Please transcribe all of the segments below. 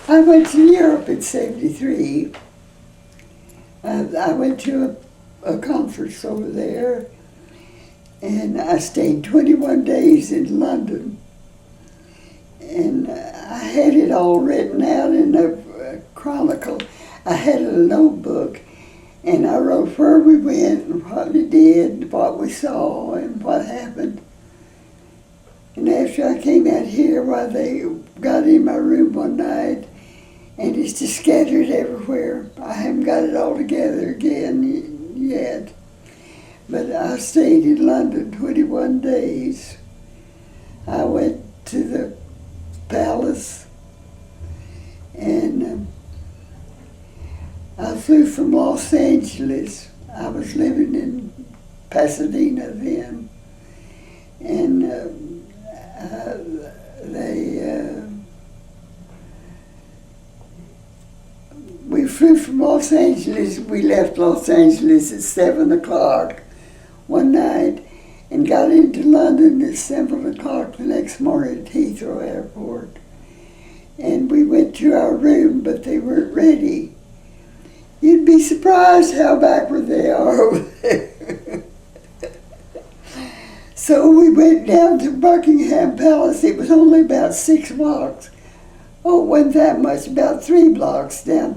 I went to Europe in '73. I went to a conference over there, and I stayed 21 days in London. And I had it all written out in a chronicle. I had a notebook, and I wrote where we went and what we did, what we saw, and what happened. And after I came out here, why they got in my room one night, and it's just scattered everywhere. I haven't got it all together again yet. But I stayed in London 21 days. I went to the palace, and I flew from Los Angeles. I was living in Pasadena then, and we flew from Los Angeles. We left Los Angeles at 7 o'clock one night and got into London at 7 o'clock the next morning at Heathrow Airport. And we went to our room, but they weren't ready. You'd be surprised how backward they are over there. So we went down to Buckingham Palace. It was only about 6 blocks. Oh, it wasn't that much, about 3 blocks down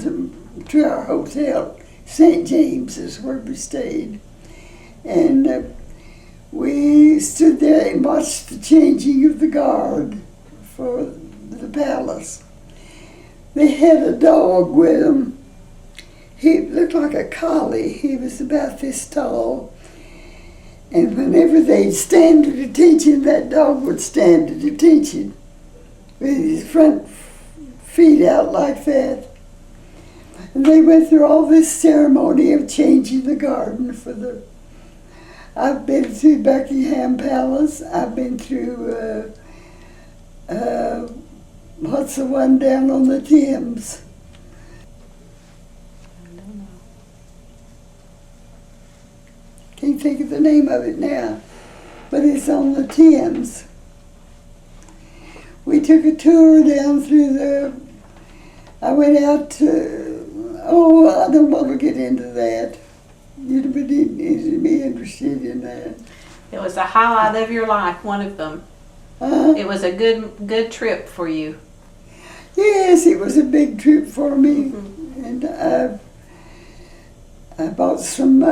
to our hotel. St. James is where we stayed. And we stood there and watched the changing of the guard for the palace. They had a dog with them. He looked like a collie. He was about this tall. And whenever they'd stand at attention, that dog would stand at attention with his front feet out like that. And they went through all this ceremony of changing the garden for the... I've been through Buckingham Palace. I've been through, what's the one down on the Thames? Can't think of the name of it now, but it's on the Thames. We took a tour down through I went out to, I don't want to get into that. You'd be interested in that. It was a highlight of your life, one of them. It was a good trip for you. Yes, it was a big trip for me. Mm-hmm. And I bought some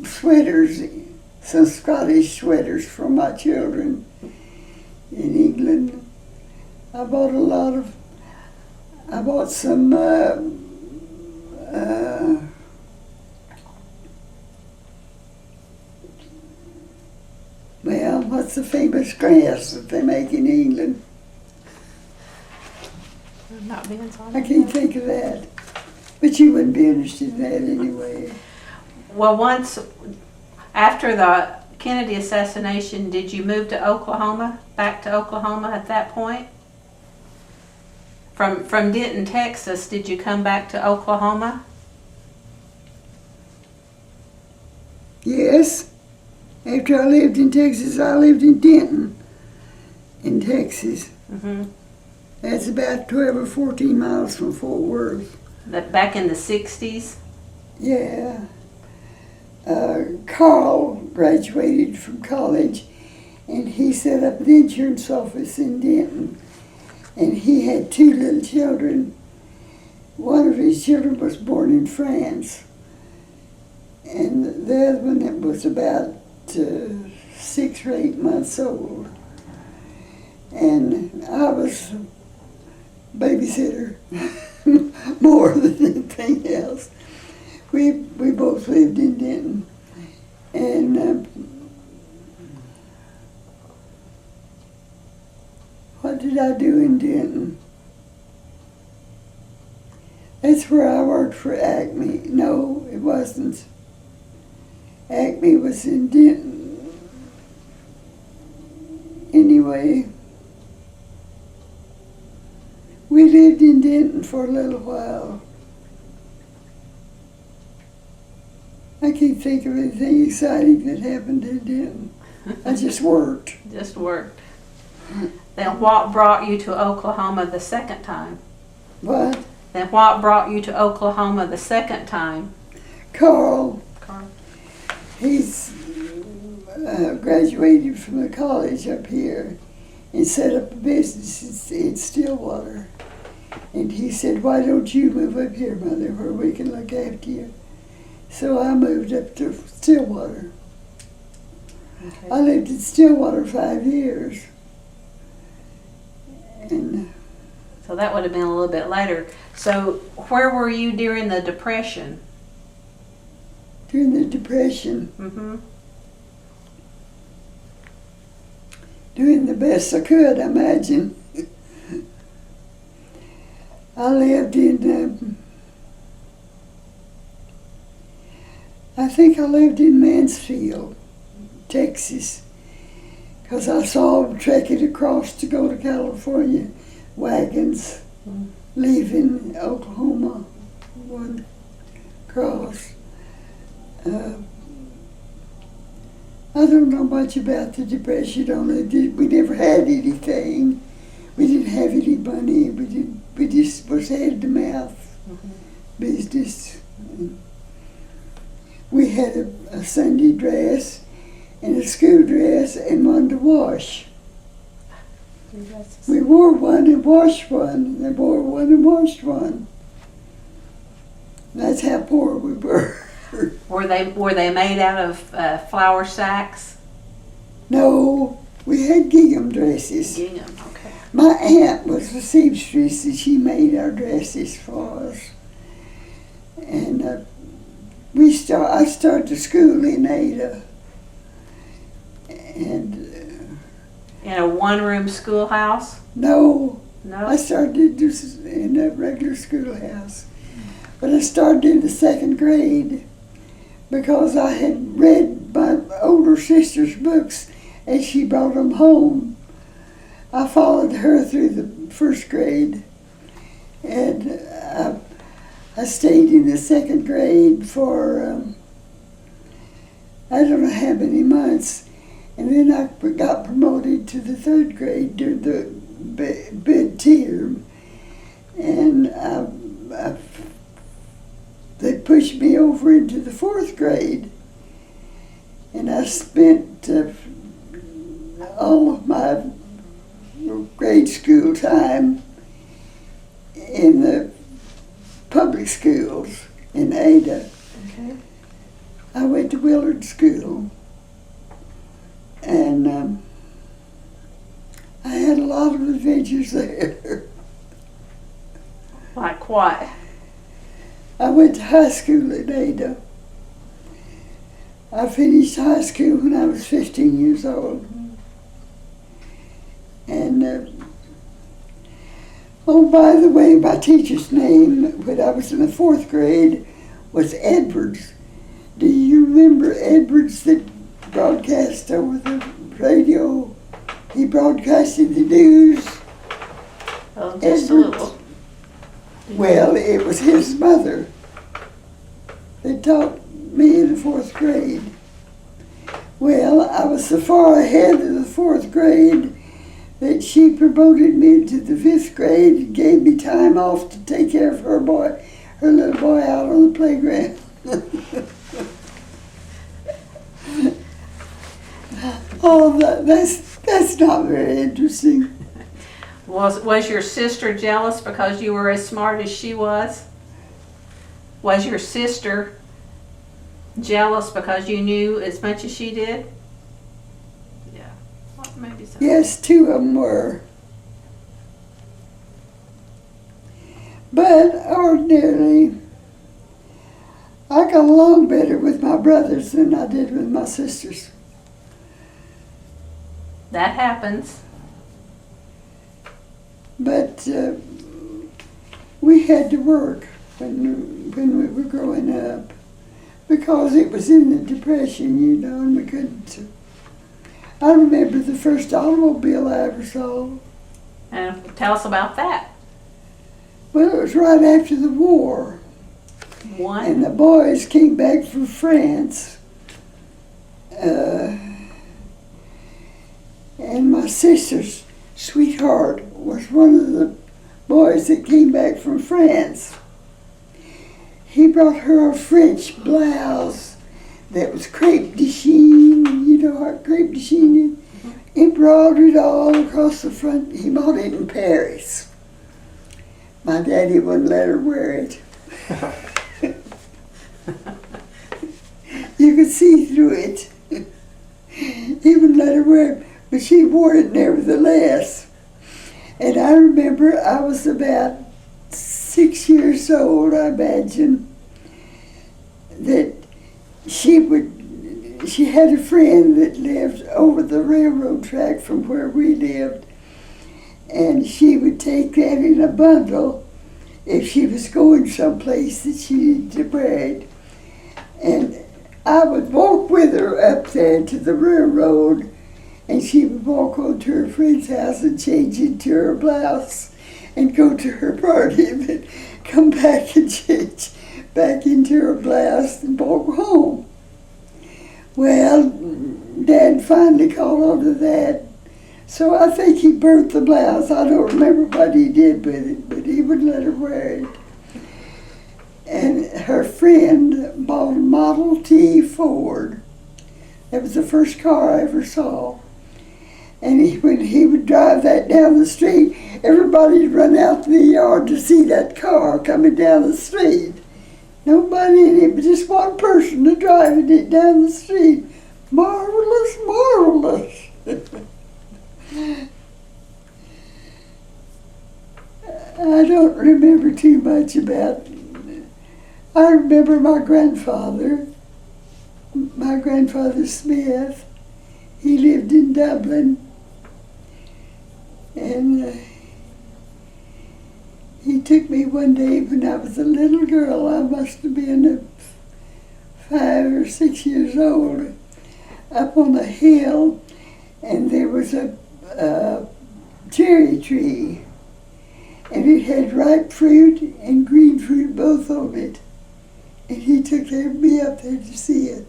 sweaters, some Scottish sweaters for my children in England. I bought some what's the famous grass that they make in England? I can't think of that. But you wouldn't be interested in that anyway. Well, once after the Kennedy assassination, did you move to Oklahoma, back to Oklahoma at that point? From Denton, Texas, did you come back to Oklahoma? Yes. After I lived in Texas, I lived in Denton, in Texas. Mm-hmm. That's about 12 or 14 miles from Fort Worth. Back in the 60s? Yeah. Carl graduated from college, and he set up an insurance office in Denton. And he had 2 little children. One of his children was born in France, and the other one was about 6 or 8 months old. And I was babysitter more than anything else. We both lived in Denton, and what did I do in Denton? That's where I worked for Acme. No, it wasn't. Acme was in Denton. Anyway, we lived in Denton for a little while. I can't think of anything exciting that happened in Denton. I just worked. Just worked. Then what brought you to Oklahoma the second time? What? Then what brought you to Oklahoma the second time? Carl, Carl? he's graduated from the college up here and set up a business in Stillwater. And he said, why don't you move up here, Mother, where we can look after you? So I moved up to Stillwater. Okay. I lived in Stillwater 5 years. And So that would have been a little bit later. So where were you during the Depression? during the Depression, Mm-hmm. doing the best I could, I imagine. I lived in, I think I lived in Mansfield, Texas, because I saw them trekking across to go to California, wagons leaving Oklahoma, one cross. I don't know much about the Depression. We never had anything. We didn't have any money. We just was hand to mouth business. We had a Sunday dress and a school dress and one to wash. We wore one and washed one. They wore one and washed one. That's how poor we were. Were they made out of flour sacks? No, we had gingham dresses. Gingham, okay. My aunt was a seamstress and she made our dresses for us. And I started school in Ada. And In a one-room schoolhouse? no, No. I started just in a regular schoolhouse. But I started in the second grade because I had read my older sister's books and she brought them home. I followed her through the first grade, and I stayed in the second grade for I don't know how many months, and then I got promoted to the third grade during the mid-term, and they pushed me over into the fourth grade, and I spent all of my grade school time in the public schools in Ada. Okay. I went to Willard School, and I had a lot of adventures there. Like what? I went to high school in Ada. I finished high school when I was 15 years old. And, oh, by the way, my teacher's name when I was in the fourth grade was Edwards. Do you remember Edwards that broadcast over the radio? He broadcasted the news. Oh, just Edwards. a little. Well, it was his mother that taught me in the fourth grade. Well, I was so far ahead of the fourth grade that she promoted me to the fifth grade and gave me time off to take care of her little boy out on the playground. Oh, that's not very interesting. Was your sister jealous because you were as smart as she was? Was your sister jealous because you knew as much as she did? Yeah, well, maybe so. Yes, two of them were. But ordinarily, I got along better with my brothers than I did with my sisters. That happens. But we had to work when we were growing up because it was in the Depression, you know, and we couldn't. I remember the first automobile I ever saw. And tell us about that. Well, it was right after the war, One. and the boys came back from France. And my sisters sweetheart was one of the boys that came back from France. He brought her a French blouse that was crepe de chine. You know what crepe de chine is? Embroidered all across the front. He bought it in Paris. My daddy wouldn't let her wear it. You could see through it. He wouldn't let her wear it, but she wore it nevertheless. And I remember I was about 6 years old, I imagine, that she had a friend that lived over the railroad track from where we lived, and she would take that in a bundle if she was going someplace that she needed to wear it. And I would walk with her up there to the railroad, and she would walk on to her friend's house and change into her blouse and go to her party and then come back and change back into her blouse and walk home. Well, Dad finally caught on to that, so I think he burnt the blouse. I don't remember what he did with it, but he wouldn't let her wear it. And her friend bought a Model T Ford. That was the first car I ever saw. And when he would drive that down the street, everybody would run out to the yard to see that car coming down the street. Nobody in it, but just one person to driving it down the street. Marvelous, marvelous. I don't remember too much about it. I remember my grandfather Smith. He lived in Dublin, and he took me one day when I was a little girl. I must have been 5 or 6 years old, up on a hill, and there was a cherry tree, and it had ripe fruit and green fruit both on it. And he took me up there to see it.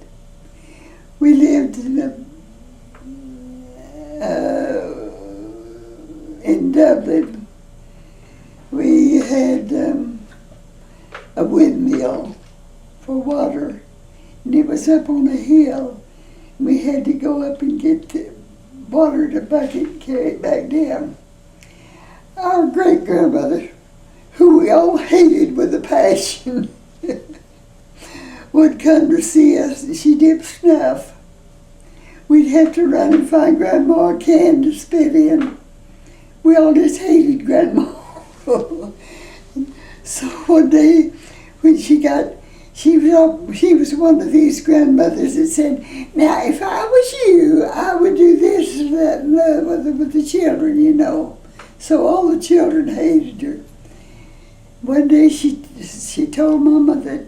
We lived in Dublin. We had a windmill for water, and it was up on a hill. We had to go up and get the water in a bucket and carry it back down. Our great-grandmother, who we all hated with a passion, would come to see us, and she dipped snuff. We'd have to run and find Grandma a can to spit in. We all just hated Grandma. So one day, when she was one of these grandmothers that said, "Now, if I was you, I would do this and that and that with the children, you know." So all the children hated her. One day, she told Mama that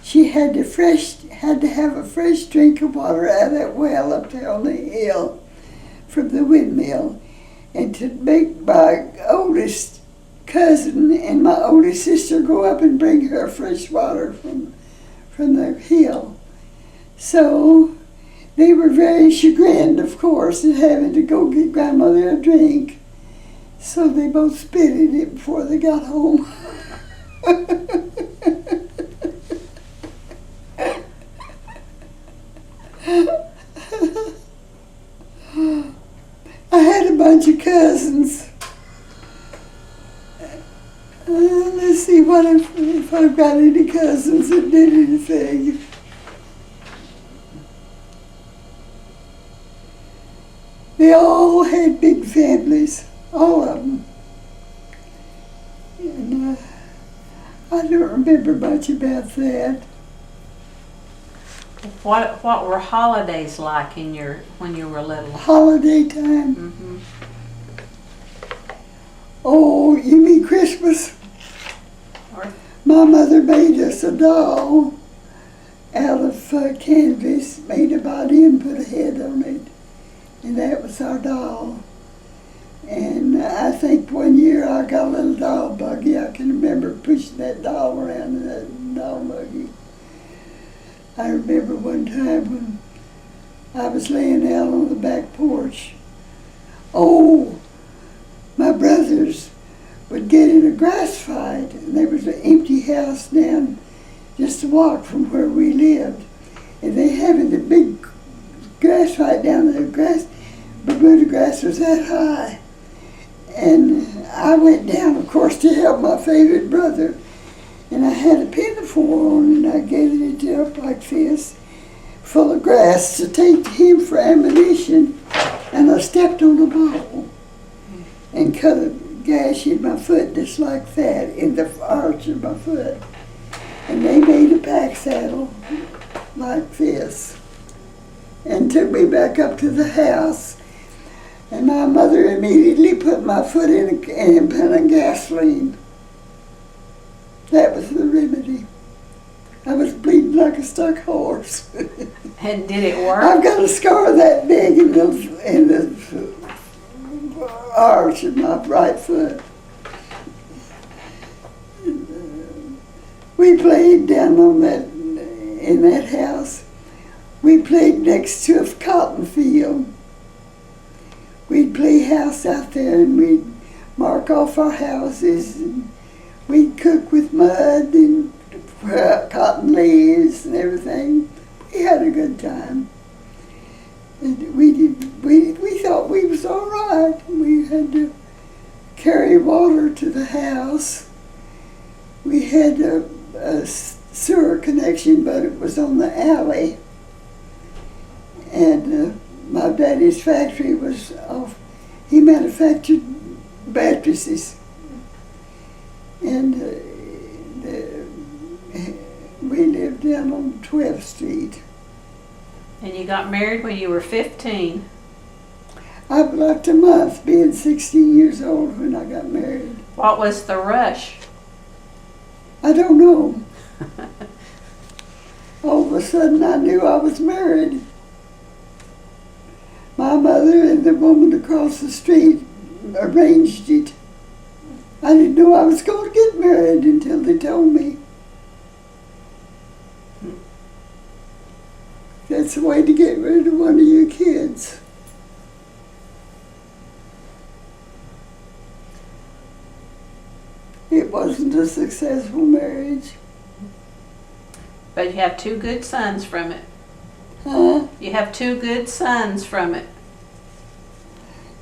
she had to have a fresh drink of water out of that well up there on the hill from the windmill, and to make my oldest cousin and my oldest sister go up and bring her fresh water from the hill. So they were very chagrined, of course, at having to go get Grandmother a drink. So they both spit in it before they got home. I had a bunch of cousins. Let's see if I've got any cousins that did anything. They all had big families, all of them. And I don't remember much about that. What were holidays like when you were little? Holiday time? Mm-hmm. Oh, you mean Christmas? My mother made us a doll out of canvas, made a body and put a head on it. And that was our doll. And I think one year I got a little doll buggy. I can remember pushing that doll around in that doll buggy. I remember one time when I was laying out on the back porch. Oh, my brothers would get in a grass fight, and there was an empty house down just a walk from where we lived. And they having a big grass fight down there, Bermuda grass was that high. And I went down, of course, to help my favorite brother. And I had a pinafore on, and I gathered it up like this, full of grass, to take to him for ammunition. And I stepped on a ball and cut a gash in my foot just like that, in the arch of my foot. And they made a pack saddle like this and took me back up to the house. And my mother immediately put my foot in a pan of gasoline. That was the remedy. I was bleeding like a stuck horse. And did it work? I've got a scar that big in the arch of my right foot. We played down in that house. We played next to a cotton field. We'd play house out there, and we'd mark off our houses, and we'd cook with mud and cotton leaves and everything. We had a good time. And we thought we was all right. We had to carry water to the house. We had a sewer connection, but it was on the alley. And my daddy's factory was off. He manufactured mattresses. And we lived down on 12th Street. And you got married when you were 15. I left a month being 16 years old when I got married. What was the rush? I don't know. All of a sudden I knew I was married. My mother and the woman across the street arranged it. I didn't know I was going to get married until they told me. That's the way to get rid of one of your kids. It wasn't a successful marriage. But you have 2 good sons from it. Huh? You have 2 good sons from it.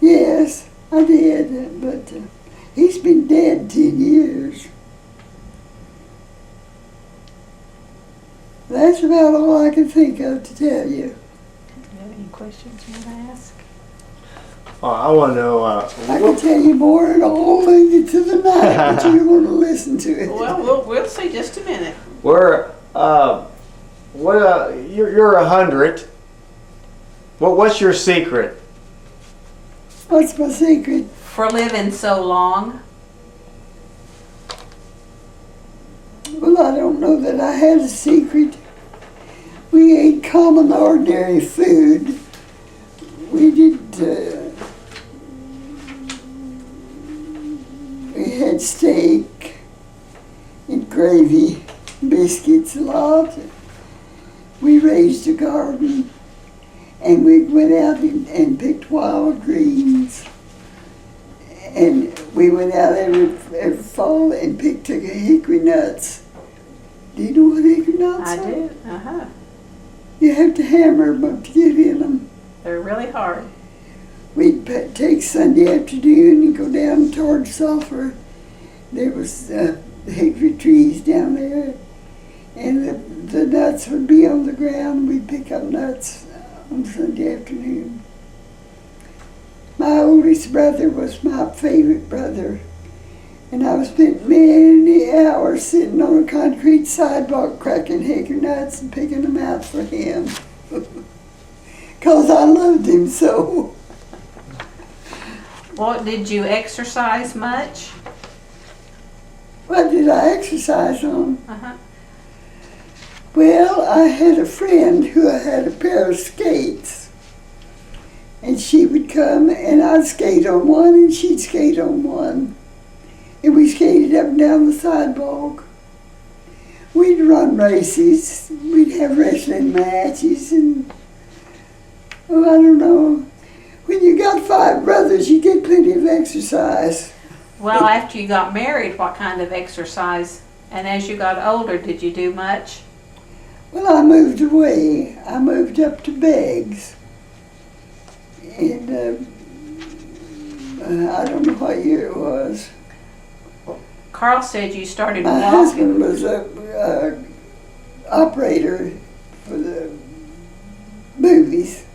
Yes, I did, but he's been dead 10 years. That's about all I can think of to tell you. Do you have any questions you want to ask? I want to know. I can tell you more, and I'll leave you to the night, but you want to listen to it. Well, we'll see just a minute. You're 100. What's your secret? What's my secret? For living so long. Well, I don't know that I had a secret. We ate common, ordinary food. We we had steak and gravy, biscuits a lot. We raised a garden, and we went out and picked wild greens. And we went out every fall and picked hickory nuts. Do you know what hickory nuts are? I do. Uh-huh. You have to hammer them up to get in them. They're really hard. We'd take Sunday afternoon and go down toward Sulphur. There was hickory trees down there, and the nuts would be on the ground. We'd pick up nuts on Sunday afternoon. My oldest brother was my favorite brother, and I spent many hours sitting on a concrete sidewalk cracking hickory nuts and picking them out for him, 'cause I loved him so. Well, did you exercise much? What did I exercise on? Uh-huh. Well, I had a friend who had a pair of skates. And she would come and I'd skate on one and she'd skate on one. And we skated up and down the sidewalk. We'd run races. We'd have wrestling matches and, oh, I don't know. when you got 5 brothers, you get plenty of exercise. Well, after you got married, what kind of exercise? And as you got older, did you do much? Well, I moved away. I moved up to Beggs. And I don't know what year it was. Carl said you started My walking. husband was a operator for the movies.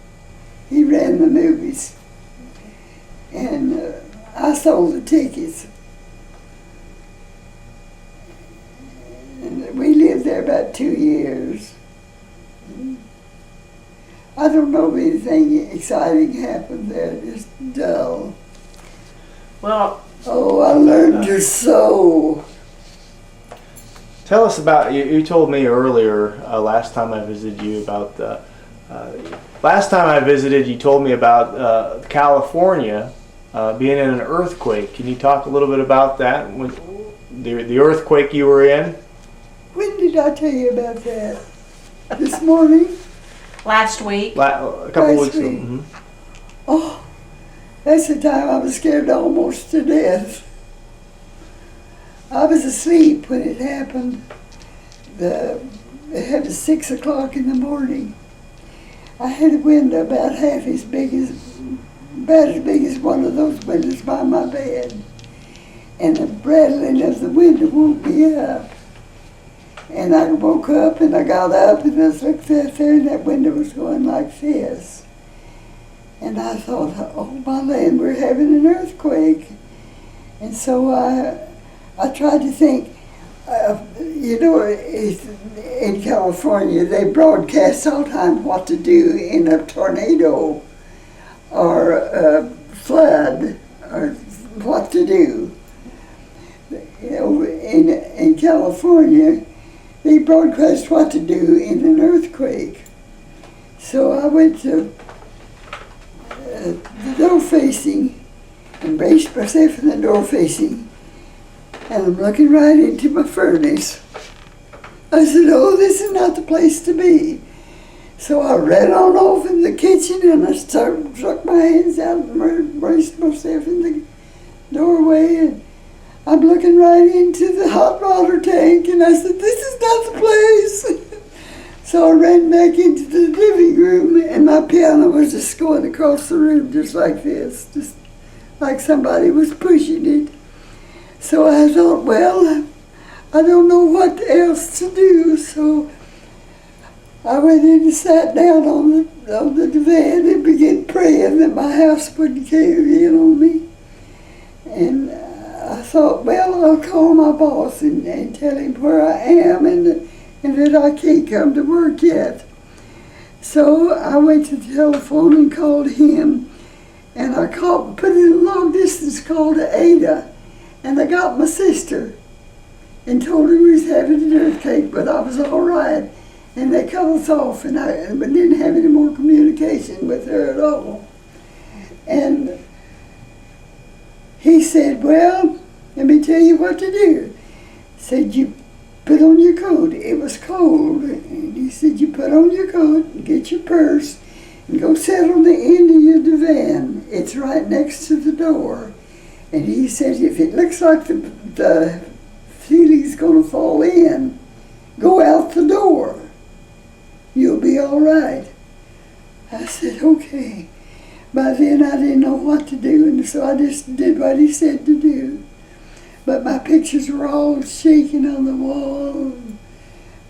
He ran the movies. And I sold the tickets. And we lived there about 2 years. I don't know if anything exciting happened there, just dull. Well, Oh, I learned to sew. Tell us about, you told me earlier, last time I visited you about last time I visited, you told me about California being in an earthquake. Can you talk a little bit about that? The earthquake you were in? When did I tell you about that? This morning? last week. A couple Last weeks ago. week. Mhm. Oh, that's the time I was scared almost to death. I was asleep when it happened. It happened at 6 o'clock in the morning. I had a window about as big as one of those windows by my bed. And the rattling of the window woke me up. And I woke up and I got up and I looked out there and that window was going like this. And I thought, oh my land, we're having an earthquake. And so I tried to think, in California they broadcast all the time what to do in a tornado or a flood or what to do. In California, they broadcast what to do in an earthquake. So I went to the door facing and braced myself in the door facing, and I'm looking right into my furnace. I said, oh, this is not the place to be. So I ran on off in the kitchen and I stuck my hands out and braced myself in the doorway, and I'm looking right into the hot water tank, and I said, this is not the place. So I ran back into the living room, and my piano was just going across the room just like this, just like somebody was pushing it. So I thought, well, I don't know what else to do, so I went in and sat down on the divan and began praying that my house wouldn't cave in on me. And I thought, well, I'll call my boss and tell him where I am and that I can't come to work yet. So I went to the telephone and called him, and I put in a long distance call to Ada, and I got my sister and told her we was having an earthquake, but I was all right. And they cut us off, and I didn't have any more communication with her at all. And he said, well, let me tell you what to do. He said, you put on your coat. It was cold. And he said, you put on your coat and get your purse and go sit on the end of your divan. It's right next to the door. And he said, if it looks like the ceiling's going to fall in, go out the door. You'll be all right. I said, okay. By then I didn't know what to do, and so I just did what he said to do. But my pictures were all shaking on the wall.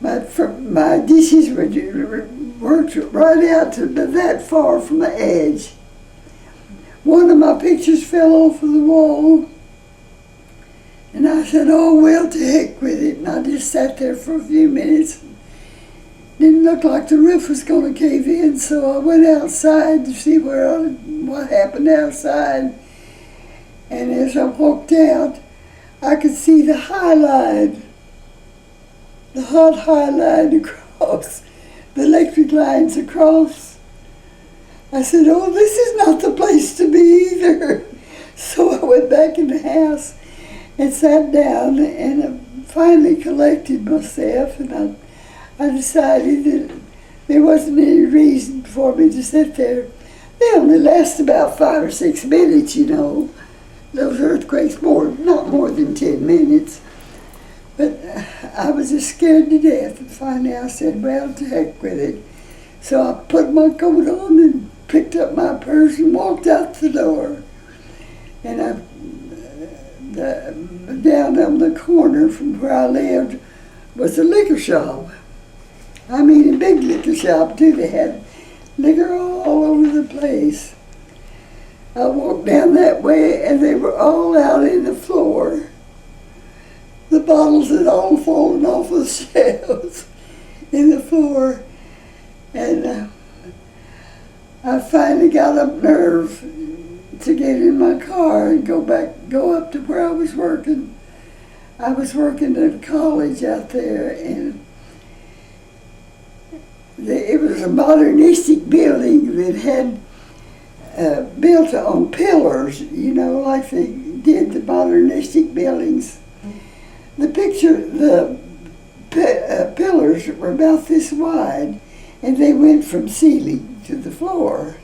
My dishes were worked right out to that far from the edge. One of my pictures fell off of the wall, and I said, oh, well, to heck with it. And I just sat there for a few minutes. Didn't look like the roof was going to cave in, so I went outside to see what happened outside. And as I walked out, I could see the hot high line across, the electric lines across. I said, oh, this is not the place to be either. So I went back in the house and sat down, and I finally collected myself, and I decided that there wasn't any reason for me to sit there They only last about 5 or 6 minutes, you know. Those earthquakes, not more than 10 minutes. But I was just scared to death, and finally I said, well, to heck with it. So I put my coat on and picked up my purse and walked out the door. And down on the corner from where I lived was a liquor shop. I mean, a big liquor shop, too. They had liquor all over the place. I walked down that way, and they were all out in the floor. The bottles had all fallen off the shelves in the floor. And I finally got up nerve to get in my car and go up to where I was working. I was working at a college out there, and it was a modernistic building that had built on pillars, you know, like they did the modernistic buildings. The pillars were about this wide, and they went from ceiling to the floor.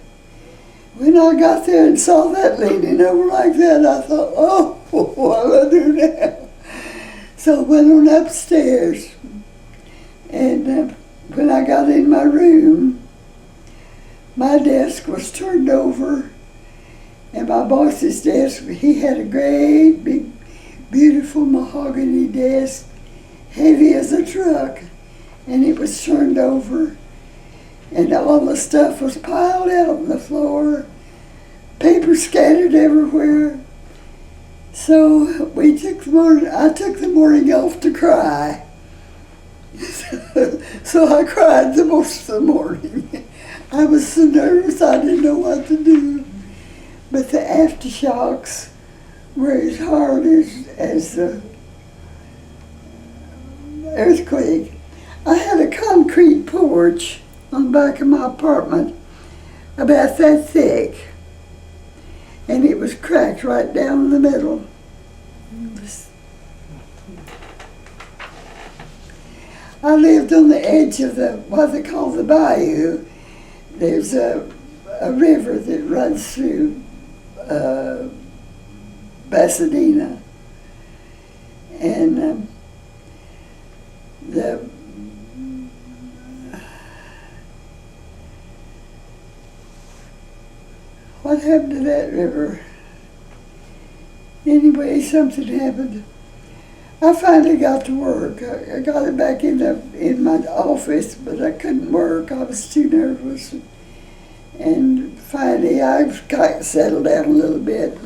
When I got there and saw that leaning over like that, I thought, oh, what do I do now? So I went on upstairs, and when I got in my room, my desk was turned over, and my boss's desk, he had a great, big, beautiful mahogany desk, heavy as a truck, and it was turned over, and all the stuff was piled out on the floor, paper scattered everywhere. So I took the morning off to cry. So I cried the most of the morning. I was so nervous I didn't know what to do. But the aftershocks were as hard as the earthquake. I had a concrete porch on the back of my apartment about that thick, and it was cracked right down the middle. I lived on the edge of what they call the bayou. There's a river that runs through Pasadena, and what happened to that river? Anyway, something happened. I finally got to work. I got it back in my office, but I couldn't work. I was too nervous. And finally, I kind of settled down a little bit.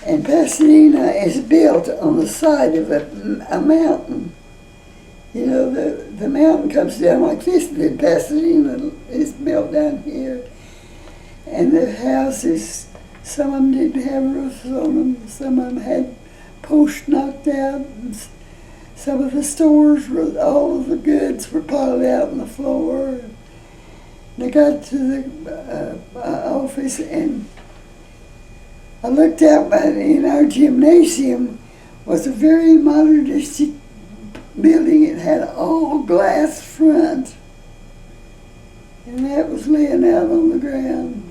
And Pasadena is built on the side of a mountain. You know, the mountain comes down like this, and then Pasadena is built down here. And the houses, some of them didn't have roofs on them, some of them had posts knocked out, and some of the stores were, all of the goods were piled out on the floor. And I got to the office, and I looked out, in our gymnasium was a very modernistic building. It had all glass front, and that was laying out on the ground.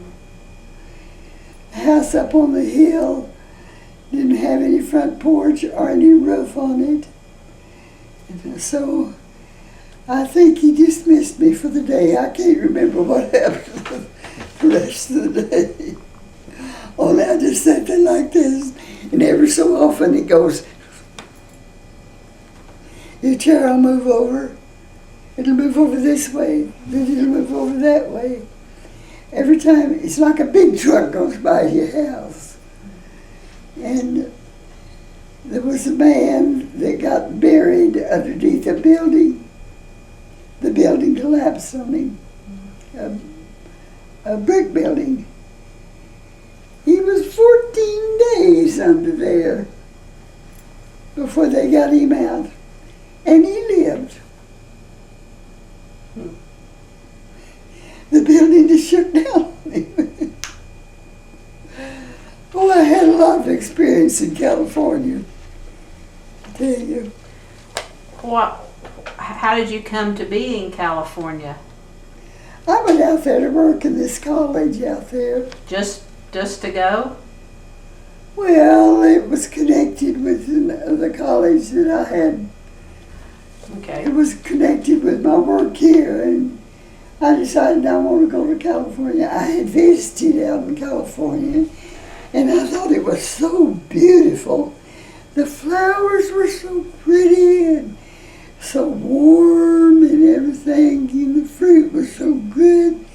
A house up on the hill didn't have any front porch or any roof on it. And so I think he dismissed me for the day. I can't remember what happened the rest of the day. Only I just sat there like this, and every so often it goes, your chair will move over. It'll move over this way, then it'll move over that way. Every time, it's like a big truck goes by your house. And there was a man that got buried underneath a building. The building collapsed on him, a brick building. He was 14 days under there before they got him out, and he lived. The building just shook down on him. Oh, I had a lot of experience in California, I tell you. How did you come to be in California? I went out there to work in this college out there. Just to go? Well, it was connected with the college that I had. Okay. It was connected with my work here, and I decided I want to go to California. I had visited out in California, and I thought it was so beautiful. The flowers were so pretty and so warm and everything, and the fruit was so good.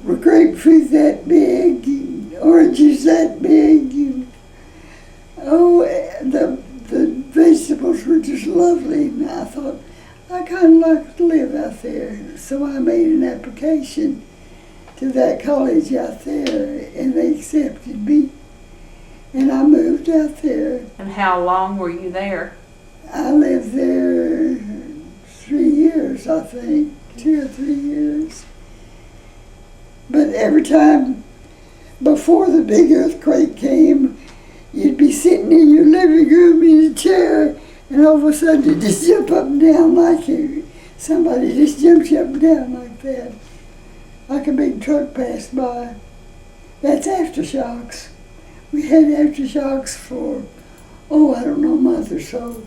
The grapefruit that big, and oranges that big, and the vegetables were just lovely. And I thought, I kind of like to live out there. So I made an application to that college out there, and they accepted me. And I moved out there. And how long were you there? I lived there 3 years, I think, 2 or 3 years. But every time before the big earthquake came, you'd be sitting in your living room in a chair, and all of a sudden you just jump up and down like somebody just jumps you up and down like that. Like a big truck passed by. That's aftershocks. We had aftershocks for, I don't know, a month or so.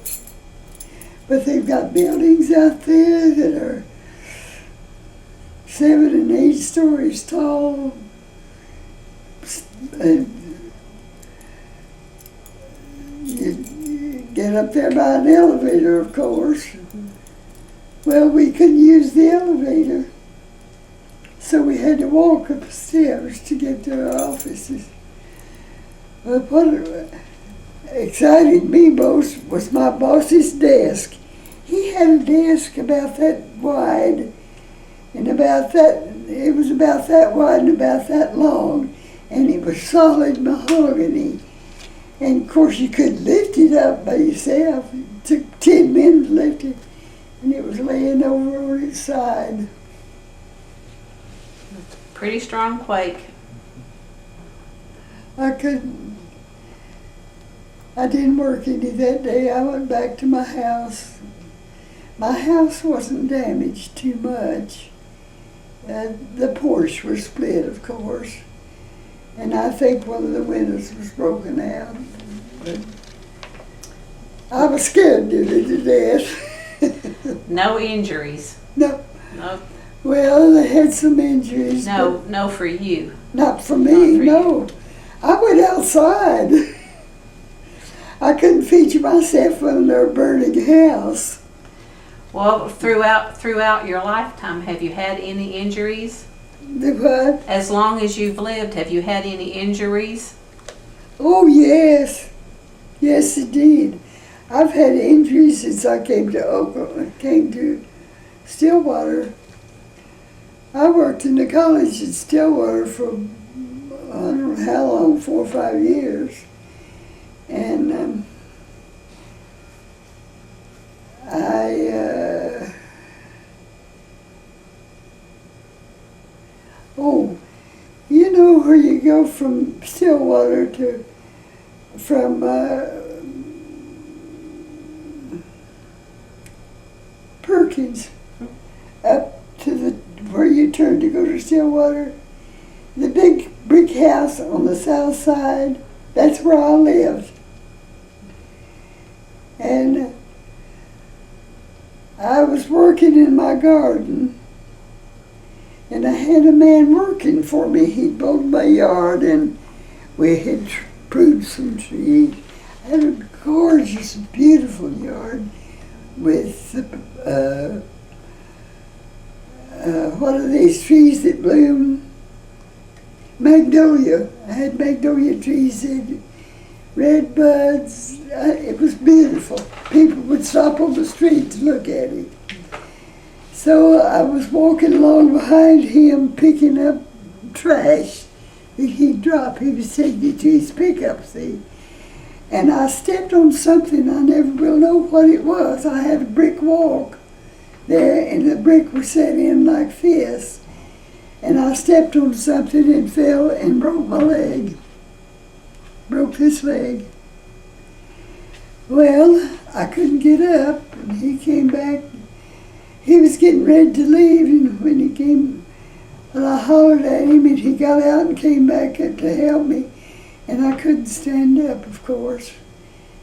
But they've got buildings out there that are 7 and 8 stories tall. And you get up there by an elevator, of course. Well, we couldn't use the elevator, so we had to walk up the stairs to get to our offices. But what excited me most was my boss's desk. He had a desk about that wide, and it was about that wide and about that long, and it was solid mahogany. And of course you couldn't lift it up by yourself. It took 10 minutes to lift it, and it was laying over on its side. Pretty strong quake. I didn't work any that day. I went back to my house. My house wasn't damaged too much. The porch was split, of course, and I think one of the windows was broken out. But I was scared nearly to death. No injuries? No. No. Well, they had some injuries. No for you. Not for me, no. I went outside. I couldn't feature myself under a burning house. Well, throughout your lifetime, have you had any injuries? The what? As long as you've lived, have you had any injuries? Oh, yes. Yes, indeed. I've had injuries since I came to Stillwater. I worked in the college in Stillwater for, I don't know how long, 4 or 5 years. And you know where you go from Stillwater from Perkins up to where you turn to go to Stillwater, the big brick house on the south side, that's where I lived. And I was working in my garden, and I had a man working for me. He'd mowed my yard, and we had pruned some trees. I had a gorgeous, beautiful yard with what are these trees that bloom? Magnolia. I had magnolia trees and red buds. It was beautiful. People would stop on the street to look at it. So I was walking along behind him picking up trash that he'd drop. He was taking it to his pickup, see. And I stepped on something, I never will know what it was. I had a brick walk there, and the brick was set in like this. And I stepped on something and fell and broke my leg. Broke this leg. Well, I couldn't get up, and he came back he was getting ready to leave, and when he came, and I hollered at him, and he got out and came back up to help me, and I couldn't stand up, of course.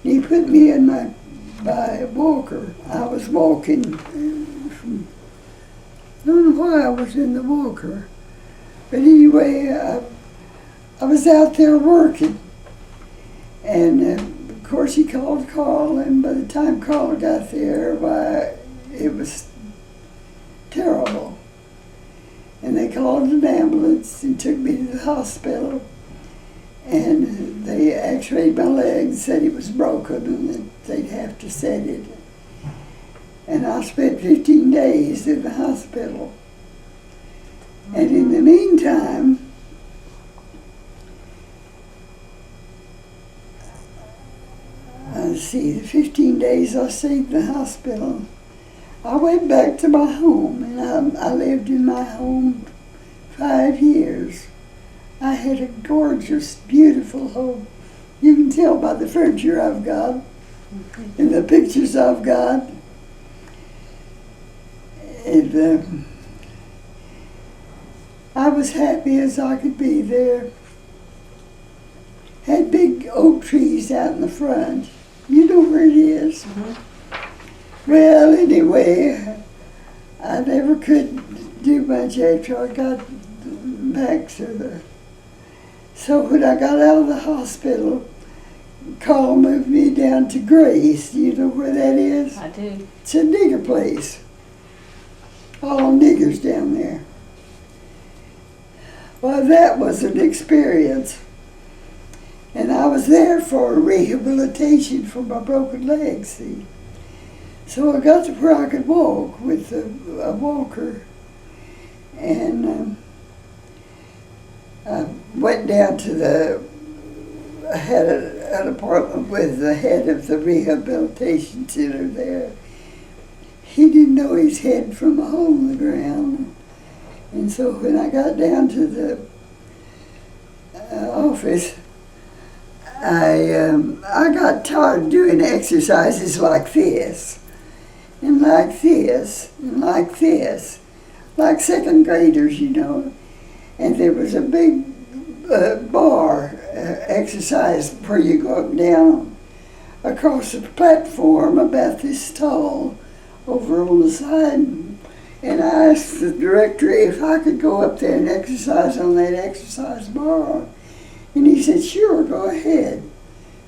And he put me in my walker. I was walking. I don't know why I was in the walker, but anyway, I was out there working, and of course he called Carl, and by the time Carl got there, why, it was terrible. And they called an ambulance and took me to the hospital, and they x-rayed my leg, said it was broken and that they'd have to set it. And I spent 15 days in the hospital. And in the meantime, the 15 days I stayed in the hospital, I went back to my home, and I lived in my home 5 years. I had a gorgeous, beautiful home. You can tell by the furniture I've got and the pictures I've got. And I was happy as I could be there. Had big oak trees out in the front. You know where it is? Mm-hmm. Well, anyway, I never could do much after I got back to the... So when I got out of the hospital, Carl moved me down to Grace. Do you know where that is? I do. It's a nigger place. All niggers down there. Well, that was an experience. And I was there for rehabilitation for my broken legs, see. So I got to where I could walk with a walker. And I went down to I had an appointment with the head of the rehabilitation center there. He didn't know his head from a hole in the ground. And so when I got down to the office, I got tired of doing exercises like this, and like this, and like this, like second graders, you know. And there was a big bar exercise where you go up and down across the platform about this tall over on the side. And I asked the director if I could go up there and exercise on that exercise bar. And he said, sure, go ahead.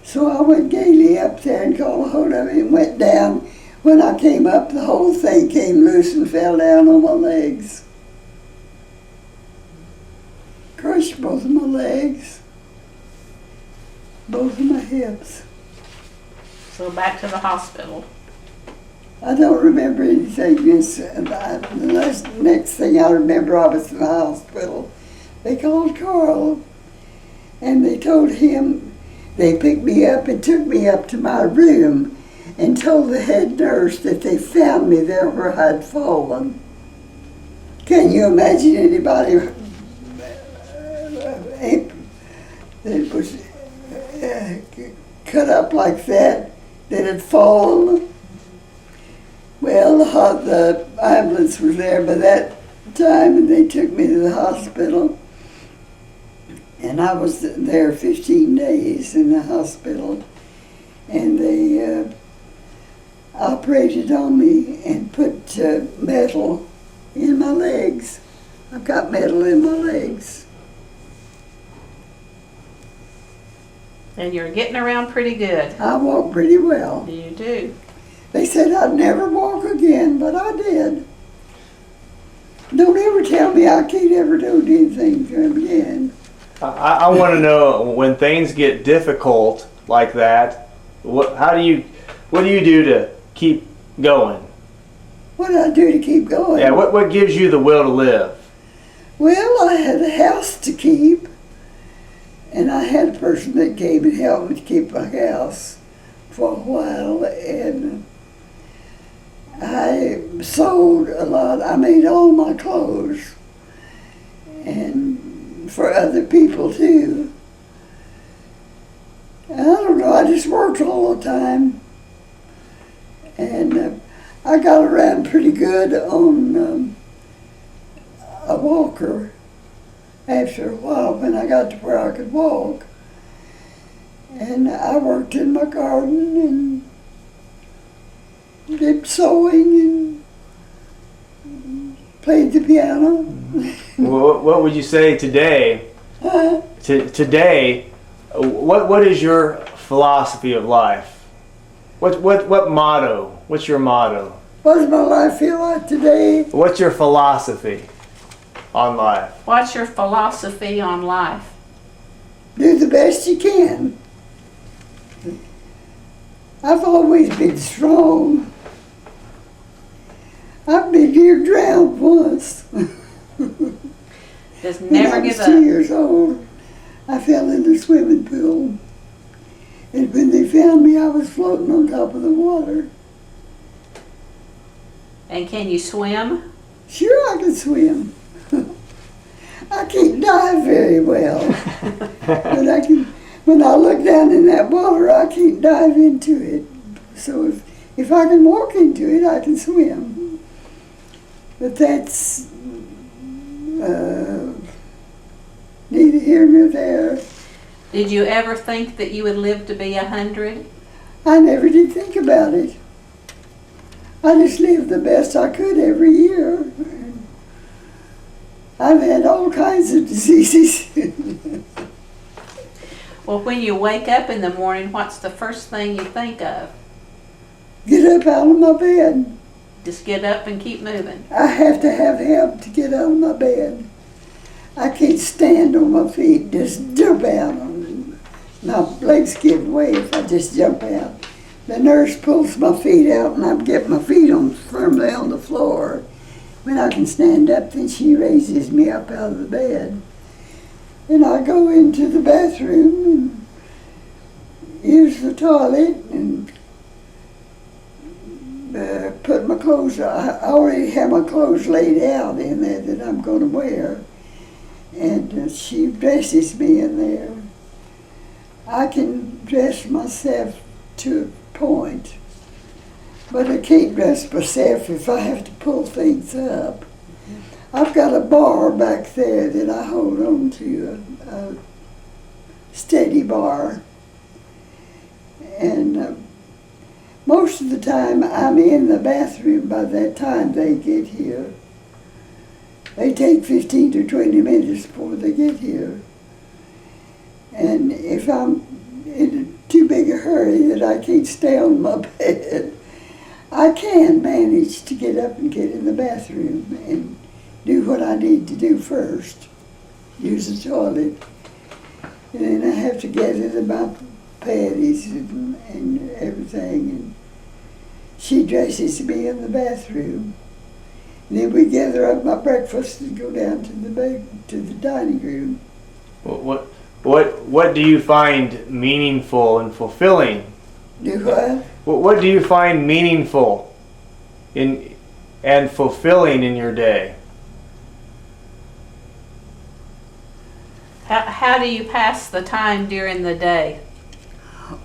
So I went gaily up there and caught a hold of it and went down. When I came up, the whole thing came loose and fell down on my legs. Crushed both of my legs, both of my hips. So back to the hospital. I don't remember anything. The next thing I remember, I was in the hospital. They called Carl, and they told him, they picked me up and took me up to my room and told the head nurse that they found me there where I'd fallen. Can you imagine anybody that was cut up like that had fallen? Well, the ambulance was there by that time, and they took me to the hospital. And I was there 15 days in the hospital, and they operated on me and put metal in my legs. I've got metal in my legs. And you're getting around pretty good. I walk pretty well. You do. They said I'd never walk again, but I did. Don't ever tell me I can't ever do anything again. I want to know, when things get difficult like that, what do you do to keep going? What do I do to keep going? Yeah, what gives you the will to live? Well, I had a house to keep, and I had a person that came and helped me to keep my house for a while, and I sold a lot. I made all my clothes, and for other people too. I don't know, I just worked all the time. And I got around pretty good on a walker after a while when I got to where I could walk. And I worked in my garden and did sewing and played the piano. What would you say today? Today, what is your philosophy of life? What motto? What's your motto? What does my life feel like today? What's your philosophy on life? What's your philosophy on life? Do the best you can. I've always been strong. I've been near drowned once. Just When never I was give 2 up. years old, I fell in the swimming pool. And when they found me, I was floating on top of the water. And can you swim? Sure, I can swim. I can't dive very well. But I can, when I look down in that water, I can't dive into it. So if I can walk into it, I can swim. But that's neither here nor there. Did you ever think that you would live to be 100? I never did think about it. I just lived the best I could every year. I've had all kinds of diseases. Well, when you wake up in the morning, what's the first thing you think of? Get up out of my bed. Just get up and keep moving. I have to have help to get out of my bed. I can't stand on my feet, just jump out. My legs give way if I just jump out. The nurse pulls my feet out and I get my feet firmly on the floor. When I can stand up, then she raises me up out of the bed. And I go into the bathroom and use the toilet and put my clothes on. I already have my clothes laid out in there that I'm going to wear. And she dresses me in there. I can dress myself to a point, but I can't dress myself if I have to pull things up. I've got a bar back there that I hold on to, a steady bar. And most of the time I'm in the bathroom by that time they get here. They take 15 to 20 minutes before they get here. And if I'm in too big a hurry that I can't stay on my bed, I can manage to get up and get in the bathroom and do what I need to do first, use the toilet. And then I have to gather my panties and everything. And she dresses me in the bathroom. And then we gather up my breakfast and go down to the dining room. What do you find meaningful and fulfilling? Do what? What do you find meaningful and fulfilling in your day? How do you pass the time during the day?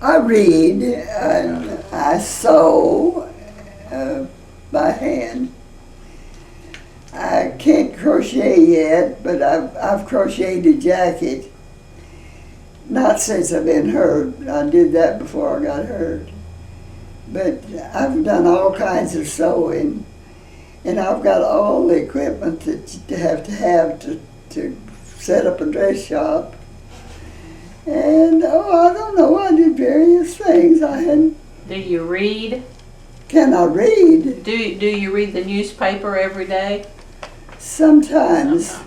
I read, I sew by hand. I can't crochet yet, but I've crocheted a jacket. Not since I've been hurt. I did that before I got hurt. But I've done all kinds of sewing, and I've got all the equipment that you have to set up a dress shop. And I don't know, I did various things. Do you read? Can I read? Do you read the newspaper every day? Sometimes.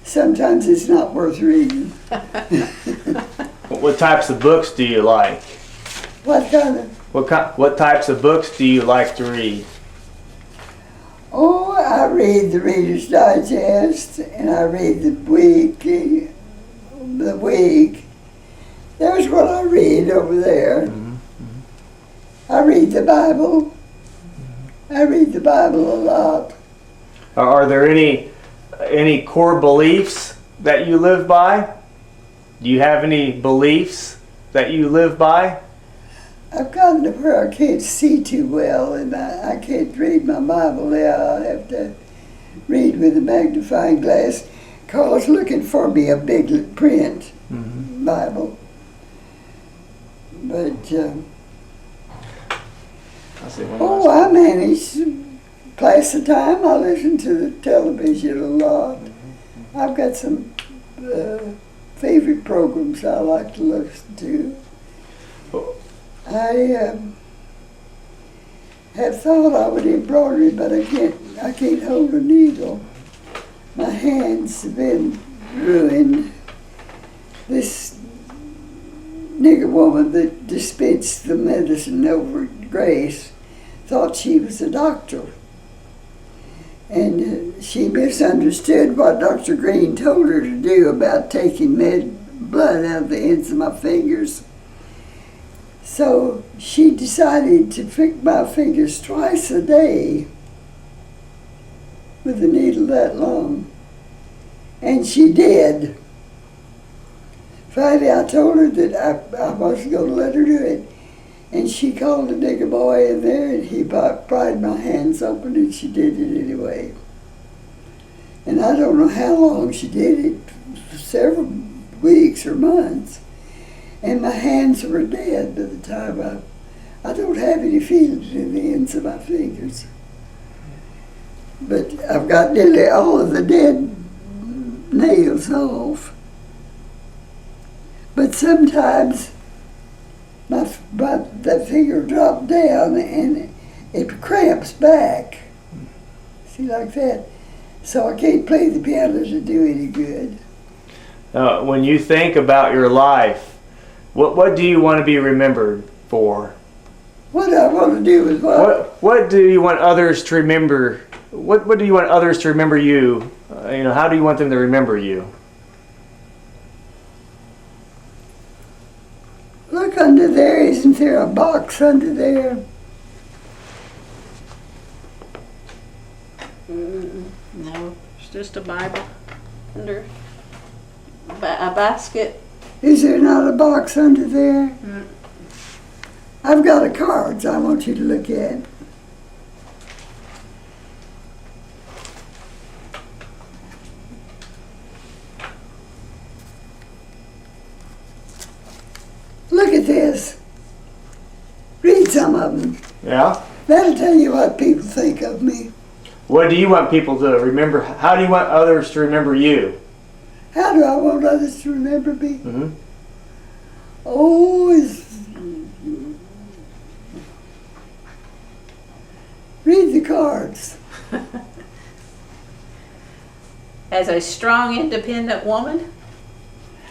Sometimes it's not worth reading. What types of books do you like? What kind of? What types of books do you like to read? Oh, I read the Reader's Digest, and I read the Week. There's what I read over there. I read the Bible. I read the Bible a lot. Are there any core beliefs that you live by? Do you have any beliefs that you live by? I've gotten to where I can't see too well, and I can't read my Bible now. I have to read with a magnifying glass. Carl's looking for me a big print Bible. But, I manage to pass the time. I listen to the television a lot. I've got some favorite programs I like to listen to. I have thought I would embroider, but I can't hold a needle. My hands have been ruined. This nigger woman that dispensed the medicine over at Grace thought she was a doctor. And she misunderstood what Dr. Green told her to do about taking blood out of the ends of my fingers. So she decided to prick my fingers twice a day with a needle that long. And she did. Finally, I told her that I wasn't going to let her do it. And she called the nigger boy in there, and he pried my hands open, and she did it anyway. And I don't know how long she did it, several weeks or months. And my hands were dead by the time I don't have any feelings in the ends of my fingers. But I've got nearly all of the dead nails off. But sometimes that finger dropped down and it cramps back. See, like that. So I can't play the piano to do any good. When you think about your life, what do you want to be remembered for? What do I want to do is what? What do you want others to remember? What do you want others to remember you? How do you want them to remember you? Look under there. Isn't there a box under there? No, it's just a Bible under a basket. Is there not a box under there? I've got a cards I want you to look at. Look at this. Read some of them. Yeah? That'll tell you what people think of me. What do you want people to remember? How do you want others to remember you? How do I want others to remember me? Mm-hmm. Read the cards. As a strong, independent woman.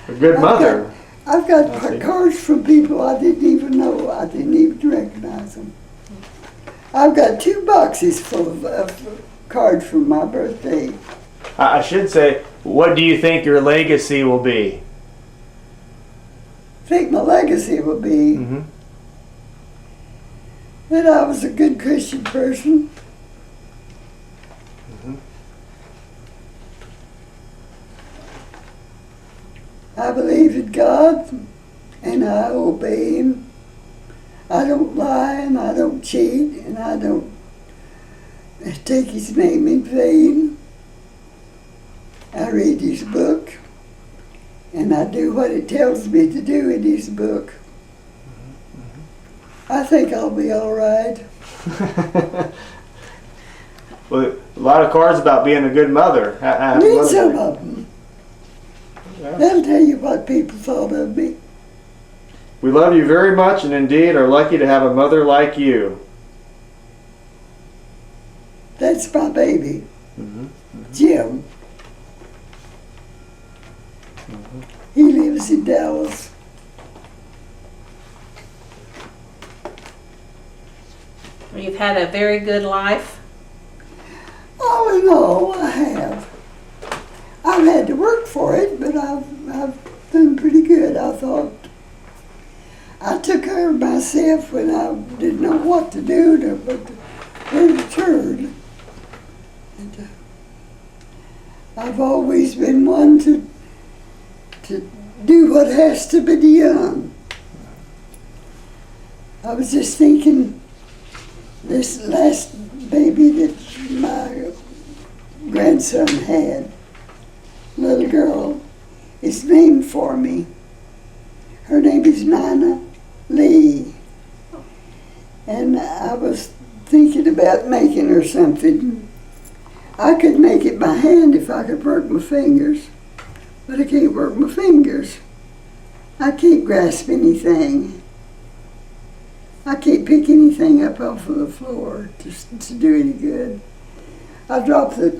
A good mother. I've got cards from people I didn't even know. I didn't even recognize them. I've got 2 boxes full of cards from my birthday. I should say, what do you think your legacy will be? I think my legacy will be that I was a good Christian person. I believe in God and I obey Him. I don't lie and I don't cheat and I don't take His name in vain. I read His book and I do what it tells me to do in His book. I think I'll be all right. Well, a lot of cards about being a good mother. Read some of them. Yeah. That'll tell you what people thought of me. We love you very much and indeed are lucky to have a mother like you. That's my baby, Jim. He lives in Dallas. You've had a very good life. All in all, I have. I've had to work for it, but I've done pretty good. I thought I took care of myself when I didn't know what to do, but where to turn. And I've always been one to do what has to be done. I was just thinking, this last baby that my grandson had, little girl, is named for me. Her name is Nina Lee. And I was thinking about making her something. I could make it by hand if I could work my fingers, but I can't work my fingers. I can't grasp anything. I can't pick anything up off of the floor to do any good. I dropped Your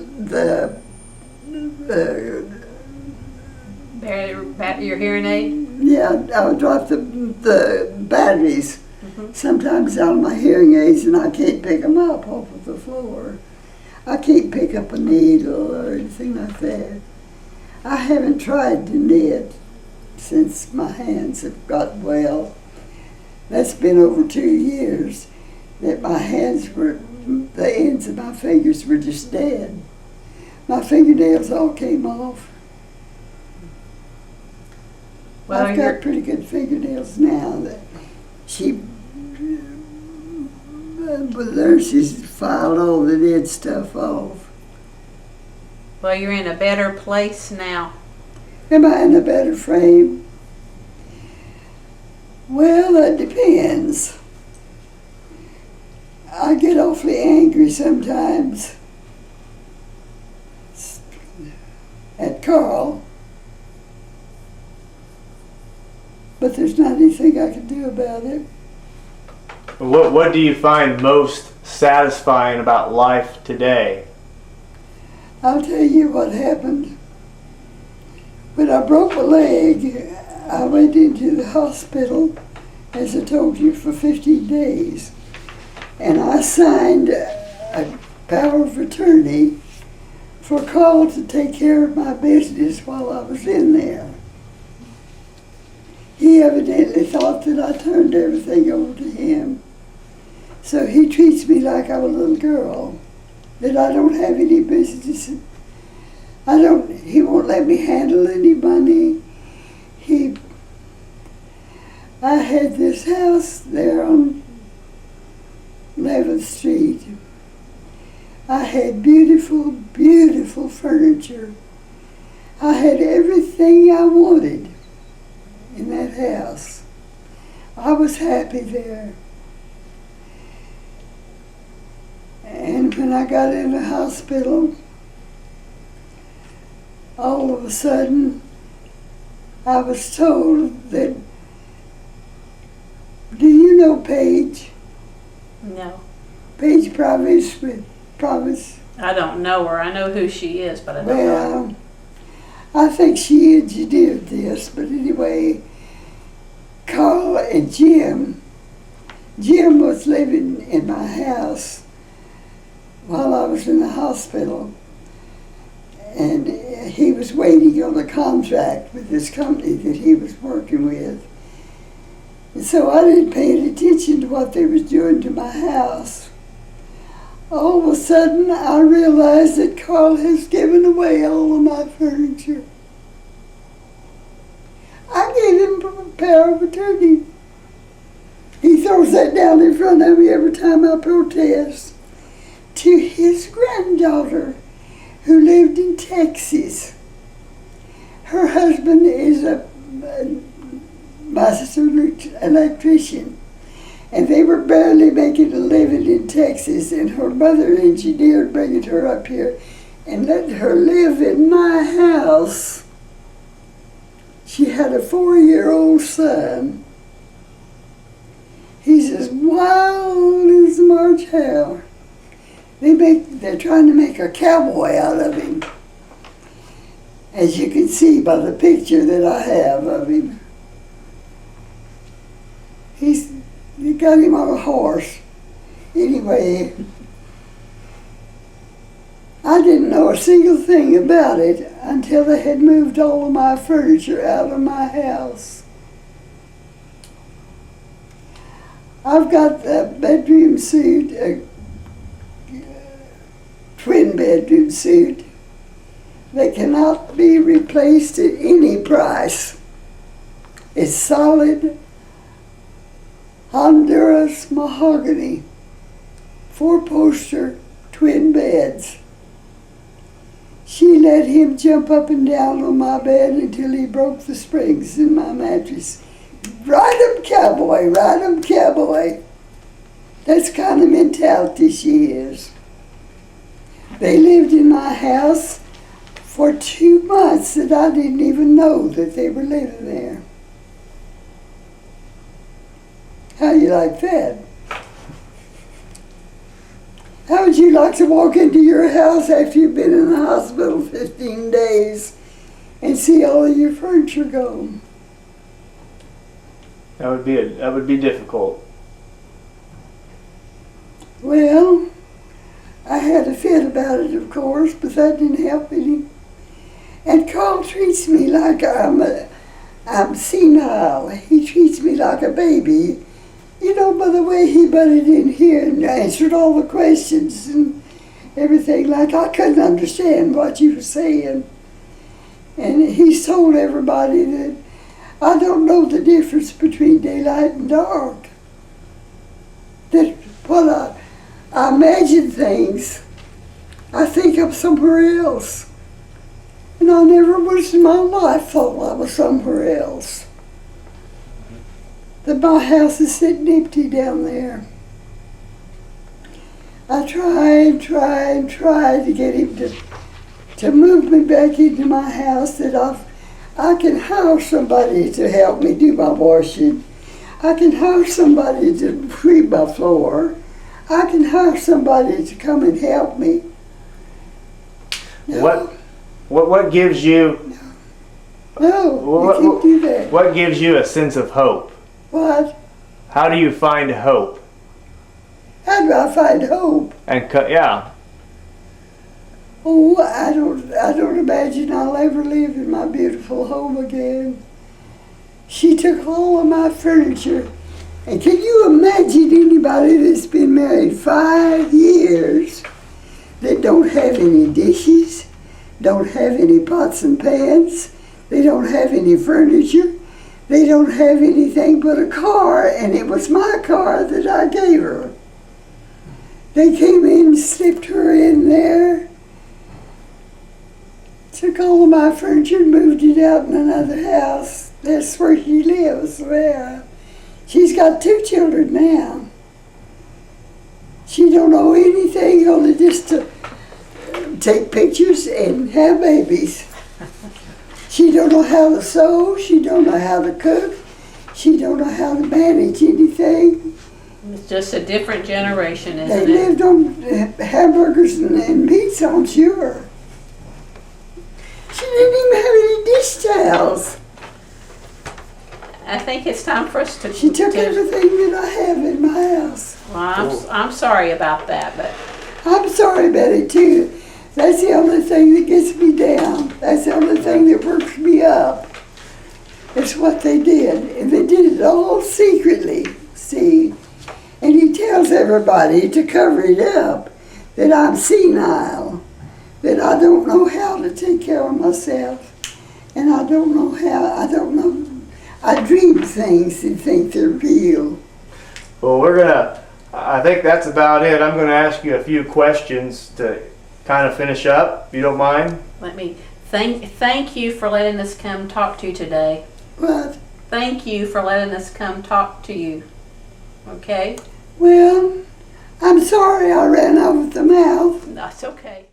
hearing aid? yeah, I dropped the batteries sometimes out of my hearing aids, and I can't pick them up off of the floor. I can't pick up a needle or anything like that. I haven't tried to knit since my hands have got well. That's been over 2 years that my hands were, the ends of my fingers were just dead. My fingernails all came off. Well, I've got pretty good fingernails now. That the nurses filed all the dead stuff off. Well, you're in a better place now. Am I in a better frame? Well, that depends. I get awfully angry sometimes at Carl, but there's not anything I can do about it. What do you find most satisfying about life today? I'll tell you what happened. When I broke my leg, I went into the hospital, as I told you, for 15 days. And I signed a power of attorney for Carl to take care of my business while I was in there. He evidently thought that I turned everything over to him. So he treats me like I'm a little girl, that I don't have any business. He won't let me handle any money. I had this house there on 11th Street. I had beautiful, beautiful furniture. I had everything I wanted in that house. I was happy there. And when I got in the hospital, all of a sudden, I was told that, do you know Paige? No. Paige Provence? I don't know her. I know who she is, but I don't know her. Well, I think she engineered this, but anyway, Carl and Jim was living in my house while I was in the hospital, and he was waiting on a contract with this company that he was working with. And so I didn't pay any attention to what they was doing to my house. All of a sudden, I realized that Carl has given away all of my furniture. I gave him a power of attorney. He throws that down in front of me every time I protest. To his granddaughter, who lived in Texas. Her husband is a master electrician, and they were barely making a living in Texas, and her mother engineered bringing her up here and let her live in my house. She had a 4-year-old son. He's as wild as a March hare. They're trying to make a cowboy out of him, as you can see by the picture that I have of him. They got him on a horse. Anyway, I didn't know a single thing about it until they had moved all of my furniture out of my house. I've got a bedroom suite, a twin bedroom suite that cannot be replaced at any price. It's solid, Honduras mahogany, 4-poster twin beds. She let him jump up and down on my bed until he broke the springs in my mattress. Ride 'em, cowboy, ride 'em, cowboy. That's the kind of mentality she is. They lived in my house for 2 months that I didn't even know that they were living there. How you like that? How would you like to walk into your house after you've been in the hospital 15 days and see all of your furniture gone? That would be difficult. Well, I had a fit about it, of course, but that didn't help any. And Carl treats me like I'm senile. He treats me like a baby. You know, by the way he butted in here and answered all the questions and everything, like I couldn't understand what you were saying. And he's told everybody that I don't know the difference between daylight and dark. That when I imagine things, I think I'm somewhere else. And I never once in my life thought I was somewhere else. That my house is sitting empty down there. I try to get him to move me back into my house, that I can hire somebody to help me do my washing. I can hire somebody to sweep my floor. I can hire somebody to come and help me. No. What gives you? No, you can't do that. What gives you a sense of hope? What? How do you find hope? How do I find hope? Yeah. Oh, I don't imagine I'll ever live in my beautiful home again. She took all of my furniture. And can you imagine anybody that's been married 5 years that don't have any dishes, don't have any pots and pans, they don't have any furniture, they don't have anything but a car, and it was my car that I gave her. They came in, slipped her in there, took all of my furniture and moved it out in another house. That's where she lives there. She's got 2 children now. She don't know anything, only just to take pictures and have babies. She don't know how to sew, she don't know how to cook, she don't know how to manage anything. It's just a different generation, isn't They it? lived on hamburgers and pizza, I'm sure. She didn't even have any dish towels. I think it's time for us to. She took everything that I have in my house. Well, I'm sorry about that, but I'm sorry about it too. That's the only thing that gets me down. That's the only thing that works me up. It's what they did. And they did it all secretly, see. And he tells everybody to cover it up, that I'm senile, that I don't know how to take care of myself. And I don't know how, I dream things and think they're real. Well, I think that's about it. I'm gonna ask you a few questions to kind of finish up, if you don't mind. let me thank you for letting us come talk to you today. What? Thank you for letting us come talk to you. Okay? Well, I'm sorry I ran over the mouth. That's okay.